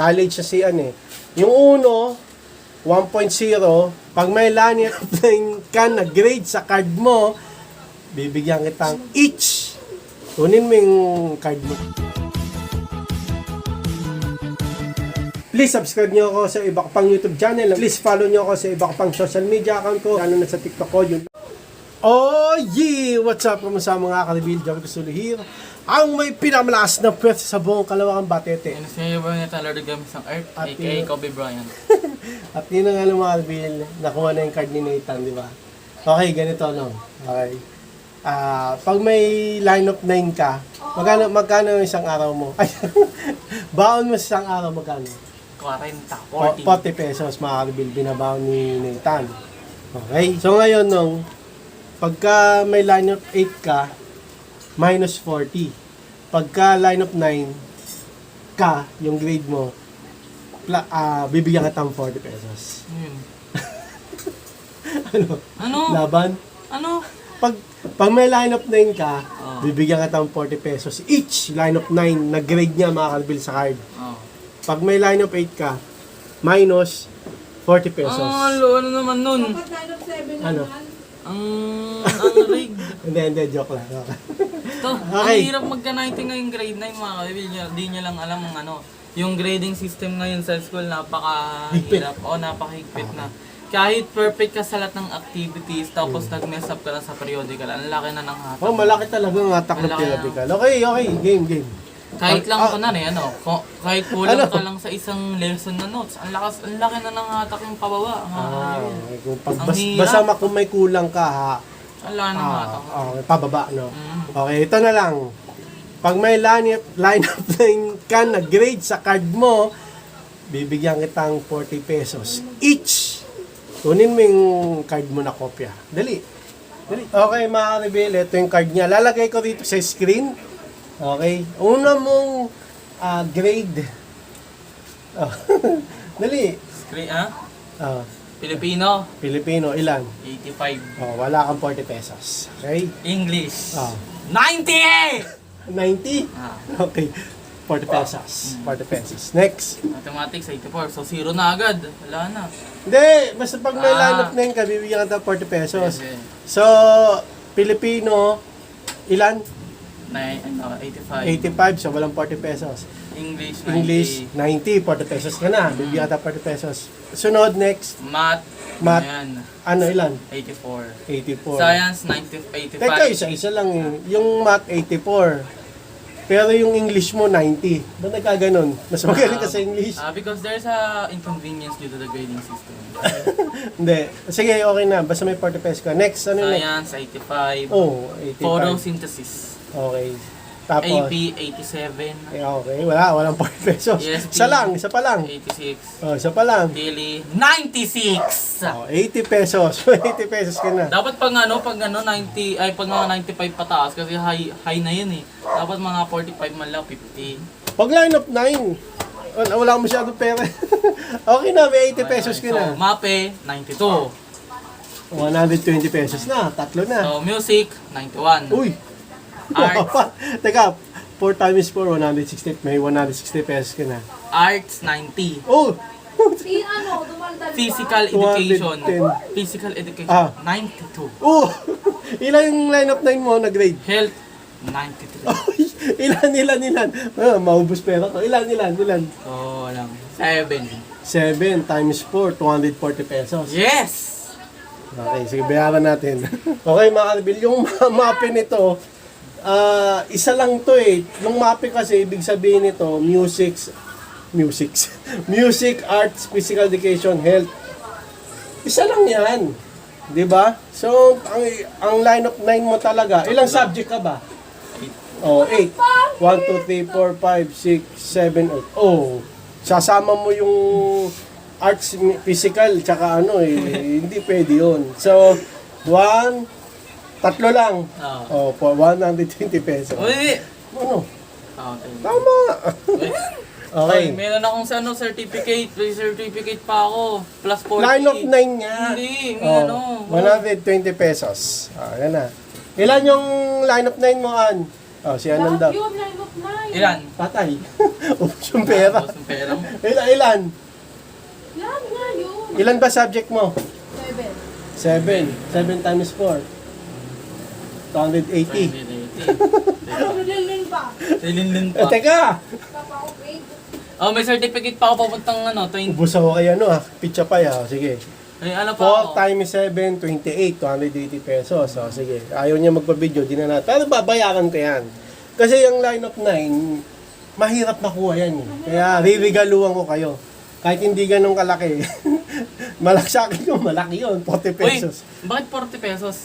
college sa siyan eh. Yung uno, 1.0, pag may lineup ka na grade sa card mo, bibigyan kitang each. Kunin mo yung card mo. Please subscribe nyo ako sa iba ko pang YouTube channel. Please follow nyo ako sa iba ko pang social media account ko. Lalo na sa TikTok ko. Yun. Oh yeah! What's up? Kamusta mga ka-reveal? Joey Casulo here. Ang may pinamalakas na pwede sa buong Kalawang Batete. And sa iyo ba na Lord Games ng Earth, aka Kobe Bryant. At yun na nga mga ka-reveal, nakuha na yung card ni Nathan, di ba? Okay, ganito no. Okay. Pag may lineup 9 ka, magkano isang araw mo? Baon mo sa isang araw, magkano? 40. 40 pesos mga ka-reveal, binabaon ni Nathan. Okay, so ngayon nung pagka may lineup 8 ka, minus 40. Pagka lineup 9 ka, yung grade mo, bibigyan ka ng 40 pesos. Ano? Laban? Ano? Pag may lineup 9 ka, bibigyan ka ng 40 pesos. Each lineup 9 na grade niya makakalbil sa card. Pag may lineup 8 ka, minus 40 pesos. Ano naman nun? Ano? Ang rig. Hindi, joke lang. Ito, ang hirap magka-90 ngayong grade 9 mga kabibil. Di nyo lang alam ang ano. Yung grading system ngayon sa school, napakahirap. Napakahigpit na. Kahit perfect ka sa lahat ng activities, tapos nag-mess up ka lang sa periodical, ang laki na ng hatak. Malaki talaga ang hatak ng periodical. Okay, game. Kahit lang kahit kulang ka lang sa isang lesson na notes, ang laki na ng hatak yung pababa. Basta kung may kulang ka ha. Ang laki ng hatak. Pababa, no? Okay, ito na lang. Pag may lineup 9 ka na grade sa card mo, bibigyan kitang 40 pesos each. Kunin mo yung card mo na kopya. Dali. Okay, mga ka-reveal, ito yung card niya. Lalagay ko dito sa screen. Okay. Una mong grade. Dali. Screen, Filipino, ilan? 85. Wala kang 40 pesos. Okay? English. 90! 90? Okay. 40 pesos. 40 pesos. Next. Mathematics, 84. So, 0 na agad. Wala na. Hindi. Basta pag may lineup na yun ka, bibigyan ka ng 40 pesos. Okay. So, Filipino, ilan? 85. 85. So, walang 40 pesos. English, 90. 40 pesos ka na. Bibigyan ka ng 40 pesos. Sunod, next. Math. Ayan. Ano, ilan? 84. 84. Science, 85. Teka, isa lang yung math, 84. Pero yung English mo, 90. Ba't nagkaganon? Mas magaling ka sa English? Because there's a inconvenience due to the grading system. Hindi. Sige, okay na. Basta may 40 pesos ka. Next, ano next? Science, 85. 85. Photosynthesis. Okay. Tapos? AP, 87. Okay. Walang 40 pesos. ESP, Isa pa lang. 86. Isa pa lang. Daily, 96! 80 pesos. 80 pesos ka na. Dapat pag 90, pag mga 95 pataas, kasi high na yun eh. Dapat mga 45 man lang, 50. Pag line up 9, wala akong masyadong pera. Okay na, may 80 pesos ka na. So, MAPE, 92. 120 pesos na, tatlo na. So, music, 91. Uy! Arts. Teka, 4 times 4, 160. May 160 pesos ka na. Arts, 90. Oh! Physical education. 210. Physical education, 92. Oh! Ilan yung line up 9 mo na grade? Health, 93. Ilan? Maubos pera ko. Ilan? So, 7. 7 times 4, 240 pesos. Yes! Okay, sige, bayaran natin. Okay, mga ka-reveal, yung mapping nito, isa lang to eh. Yung mapping kasi, ibig sabihin nito, music, arts, physical education, health. Isa lang yan. Di ba? So, ang line of 9 mo talaga, ilang subject ka ba? 8. 1, 2, 3, 4, 5, 6, 7, 8. Sasama mo yung arts, physical, tsaka hindi pwede yun. So, 3 lang. For 120 pesos. Uy! Ano? Okay. Tama! Okay. Meron akong certificate pa ako. Plus 40. Line of 9 nga. Hindi, 120 pesos. Yan na. Ilan yung line of 9 mo, An? Oh, si Ananda. Lahat yun, line of 9. Ilan? Patay. Ubus yung pera. Ubos yung pera mo. Ilan? Lahat nga yun. Ilan ba subject mo? 7. 7 times 4. 280. 2080. Ano nilin pa? Silinlin Eh, pa. teka! Papa-upgrade. Oh, may certificate pa ako papuntang 20. Ubus ako kay ano Pitcha pa ya. Sige. Ay, ano pa 4 ako? times 7, 28. 280 pesos. So, sige. Ayaw niya magpa-video. Di na natin. Pero babayaran ko yan. Kasi yung line of 9, mahirap makuha yan. Kaya riregaluhan ko kayo. Kahit hindi ganun kalaki. Malaki sa akin yung malaki yun. 40 pesos. Uy, bakit 40 pesos?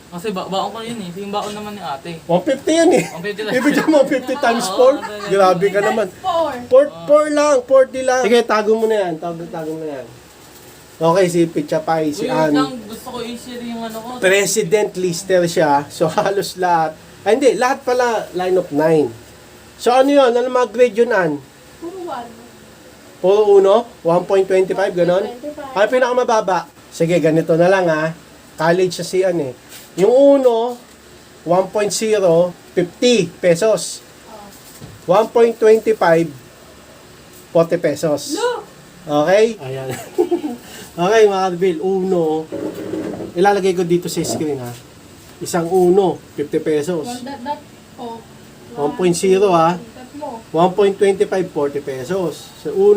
Kasi baon ko yun eh. Yung baon naman ni ate. 150 yan eh. 150 lang. Ibigyan mo 50 times 4. Grabe ka naman. 4. 4 lang, 40 lang. Sige, tago mo na yan. Tago mo na yan. Okay, si Pitcha Pai, si Uy, wait lang. Ann. Gusto ko i-share yung ano ko. President lister siya. So, halos lahat. Ay, hindi. Lahat pala line of 9. So, ano yun? Ano mga grade yun, Ann? Puro 1. Puro 1? 1.25, ganon? Ay, pinakamababa. Sige, ganito na lang ha. College siya si Ann eh. Yung 1, 1.0, 50 pesos. 1.25, 40 pesos. No! Okay? Ayan. Okay, mga Bill. 1, ilalagay ko dito sa screen ha. Isang 1, 50 pesos. 1 dot. Oh. 1.0 ha. Tatlo. 1.25, 40 pesos. So, 1,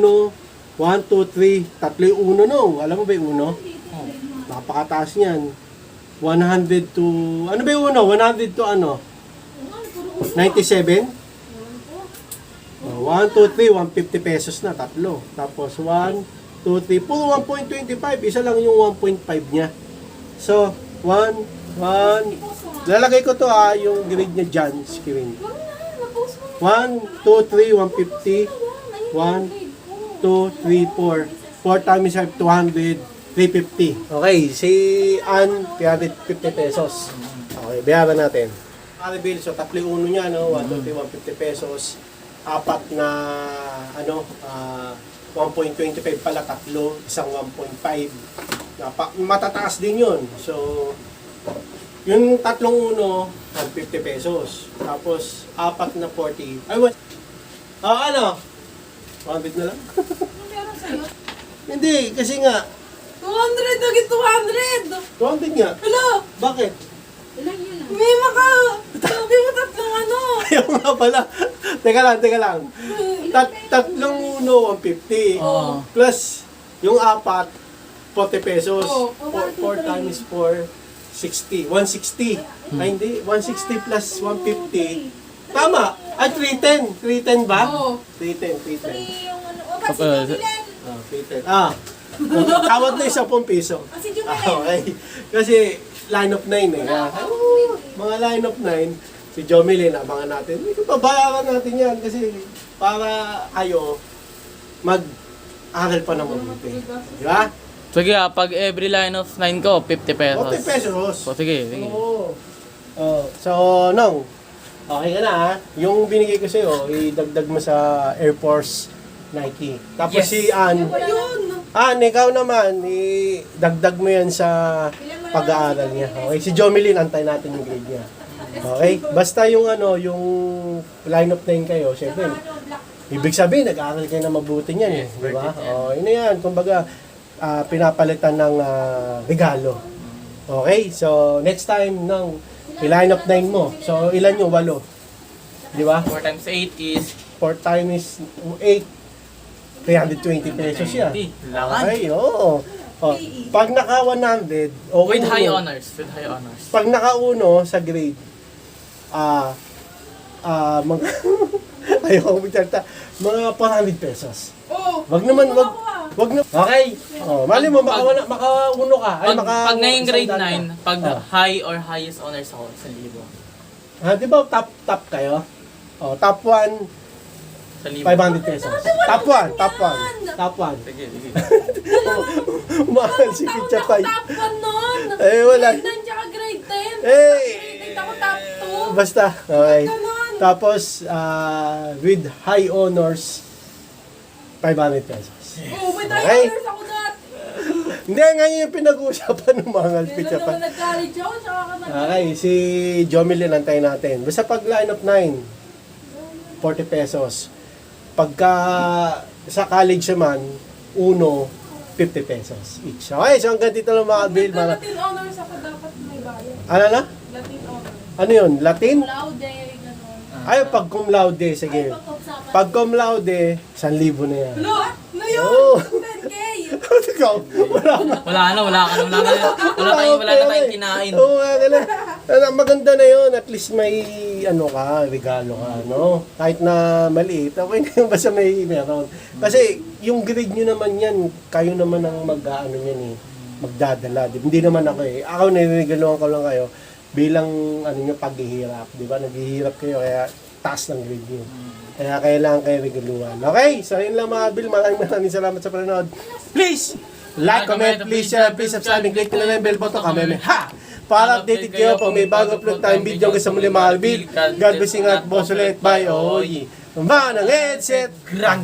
2, 3, tatlo yung 1 no. Alam mo ba yung 1? Napakataas niyan. 100 to, ano ba yung 100 to ano? 97? 1, 2, 3, 150 pesos na, tatlo. Tapos 1, 2, 3, puro 1.25. Isa lang yung 1.5 niya. So, 1, lalagay ko to yung grade niya dyan, screen. 1, 2, 3, 150. 1, 2, 3, 4. 4 times 5, 200. 350. Okay, si Ann, 350 pesos. Okay, bayaran natin. Bill, so tatlo yung uno niya, no? 1, 2, 3, 150 pesos. Apat na, 1.25 pala, tatlo, isang 1.5. Matataas din yun. So, yung tatlong uno, 150 pesos. Tapos, apat na 40. Ay, what? Ano? 100 na lang? Ano meron sa'yo? Hindi, kasi nga, 200! Naging 200! 200 nga. Hello! Bakit? Ilan yun ah? May sabi mo tatlong ano? Ayaw nga pala. Teka lang. Tatlong uno, 150. Oo. Plus, yung apat, 40 pesos. Oo. 4 times 4, 60. 160. Ay, hindi. 160 plus 150. Tama. Ay, 310. 310 ba? Oo. 310. 3 yung ano. O, kasi Jubilan. 310. Tawad na 10 piso. Kasi Jubilan. Okay. Kasi line of 9 eh. Mga line of 9, si Jomelyn, abangan natin. Pabayaran natin yan kasi para kayo mag-aral pa na mabuti. Di ba? Sige pag every line of 9 ko, 50 pesos. 40 pesos. O, sige. Oo. So, Nong, okay ka na ha? Yung binigay ko sa'yo, idagdag mo sa Air Force Nike. Tapos Yes. si Ann, Ayun! ikaw naman, idagdag mo yan sa pag-aaral niya. Okay, si Jomelyn, antay natin yung grade niya. Okay? Basta yung yung line of 9 kayo, syempre, ibig sabihin, nag-aaral kayo na mabuti niyan eh. Di ba? Yun na yan. Kumbaga, pinapalitan ng regalo. Okay? So, next time, line of 9 mo. So, ilan yung 8? Di ba? 4 times 8 is 4 times 8, 320 pesos yan. 20. Lakan. Okay, oo. Pag naka 100, o With uno, high honors. With high honors. Pag naka uno sa grade, mga, ayoko magsalita, mga 400 pesos. Oh! Wag naman, wag, Ako ah. wag na. Okay. Mali mo, maka uno ka. Ay, Pag ngayong grade 100 ka. 9, pag high or highest honors ako, 1,000. Di ba top kayo? Top 1, 1,000. 500 pesos. Top 1. Top 1. Sige. Umahal si Pitcha Pai. Top 1 nun! Eh, wala. Grade 9 tsaka grade 10. Eh! Grade 8 ako top 2. Basta, okay. Ganon. Tapos, with high honors, 500 pesos. Oh, may Okay. honors ako dati. Hindi, ngayon yung pinag-uusapan ng mga alpit. Kailan naman nag-college ako, tsaka ka nag- Okay, si Jomilin, antayin natin. Basta pag line of 9, 40 pesos. Pagka sa college naman, 1, 50 pesos each. Okay, so hanggang dito lang mga Bill. Mga... Latin honors ako, dapat may bayad. Ano na? Latin honors. Ano yun? Latin? Laude, gano'n. Ay, pag cum laude, sige. Ay, pagkaksakan. Pag cum laude, 1,000 na yan. Lo! Ano yun? Oo. 10K! Ikaw, wala ka. Wala na tayong kinain. Oo, nga gano'n. Maganda na yun. At least may ano ka, regalo ka, no? Kahit na maliit, okay na yung basta may meron. Kasi yung grade nyo naman yan, kayo naman ang mag-ano yan eh, magdadala. Hindi naman ako eh. Ako niriregaluhan ko lang kayo bilang ano nyo, paghihirap. Di ba? Naghihirap kayo kaya taas ng grade nyo. Kaya kailangan kayo regaluhan. Okay, so yun lang mga Bill. Maraming salamat sa panonood. Please, like, comment, please share, please subscribe, and click na lang yung bell button. Kameme, ha! Para updated kayo pag may bago upload tayong video hanggang sa muli mga Bill. God bless you at boss ulit. Bye. Oy. Manang headset. Grang.